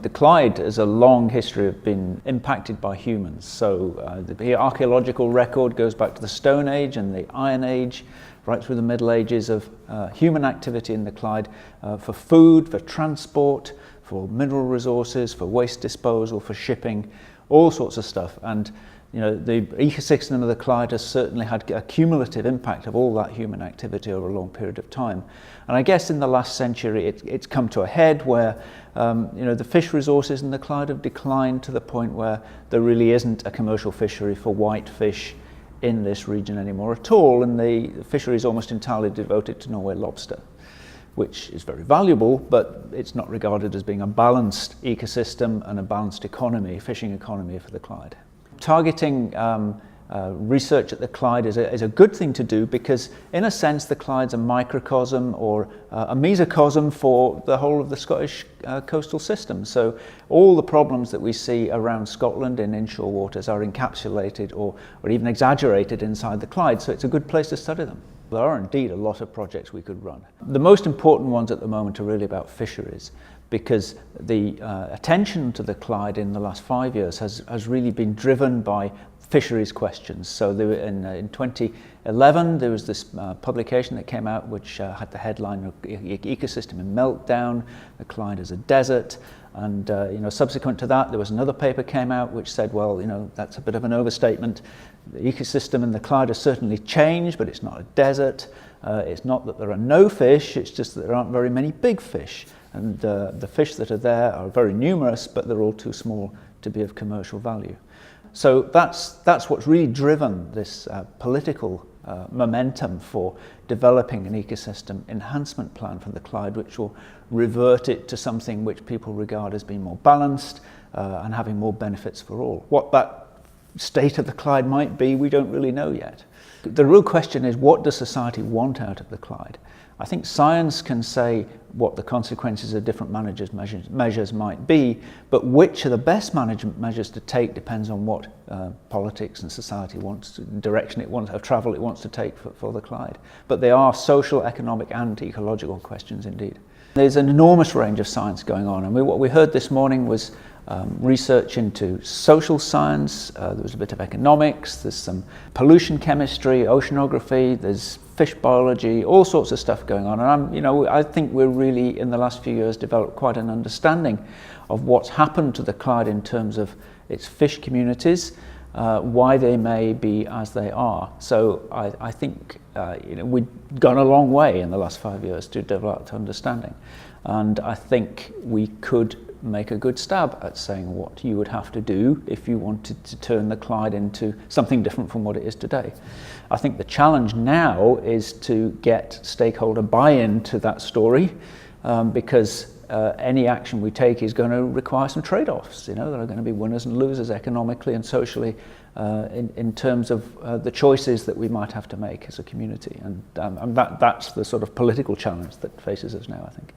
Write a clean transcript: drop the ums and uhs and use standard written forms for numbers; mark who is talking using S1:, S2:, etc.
S1: The Clyde has a long history of being impacted by humans. So the archaeological record goes back to the Stone Age and the Iron Age, right through the Middle Ages of human activity in the Clyde for food, for transport, for mineral resources, for waste disposal, for shipping, all sorts of stuff. And you know, the ecosystem of the Clyde has certainly had a cumulative impact of all that human activity over a long period of time. And I guess in the last century it's come to a head where you know, the fish resources in the Clyde have declined to the point where there really isn't a commercial fishery for whitefish in this region anymore at all, and the fishery is almost entirely devoted to Norway lobster, which is very valuable, but it's not regarded as being a balanced ecosystem and a balanced economy, fishing economy for the Clyde. Targeting research at the Clyde is a good thing to do because, in a sense, the Clyde's a microcosm or a mesocosm for the whole of the Scottish coastal system. So all the problems that we see around Scotland in inshore waters are encapsulated or even exaggerated inside the Clyde, so it's a good place to study them. There are indeed a lot of projects we could run. The most important ones at the moment are really about fisheries, because the attention to the Clyde in the last 5 years has really been driven by fisheries questions. So in 2011 there was this publication that came out which had the headline of Ecosystem in Meltdown, the Clyde as a desert, and you know, subsequent to that there was another paper came out which said, well, you know, that's a bit of an overstatement. The ecosystem in the Clyde has certainly changed, but it's not a desert. It's not that there are no fish, it's just that there aren't very many big fish. And the fish that are there are very numerous, but they're all too small to be of commercial value. So that's what's really driven this political momentum for developing an ecosystem enhancement plan for the Clyde, which will revert it to something which people regard as being more balanced and having more benefits for all. What that state of the Clyde might be, we don't really know yet. The real question is, what does society want out of the Clyde? I think science can say what the consequences of different measures might be, but which are the best management measures to take depends on what politics and society wants, direction it wants, of travel it wants to take for the Clyde. But they are social, economic and ecological questions indeed. There's an enormous range of science going on, and what we heard this morning was research into social science, there was a bit of economics, there's some pollution chemistry, oceanography, there's fish biology, all sorts of stuff going on. And I think we're really, in the last few years, developed quite an understanding of what's happened to the Clyde in terms of its fish communities, why they may be as they are. So I think we've gone a long way in the last 5 years to develop understanding. And I think we could make a good stab at saying what you would have to do if you wanted to turn the Clyde into something different from what it is today. I think the challenge now is to get stakeholder buy-in to that story, because any action we take is going to require some trade-offs. You know, there are going to be winners and losers economically and socially in terms of the choices that we might have to make as a community, and that's the sort of political challenge that faces us now, I think.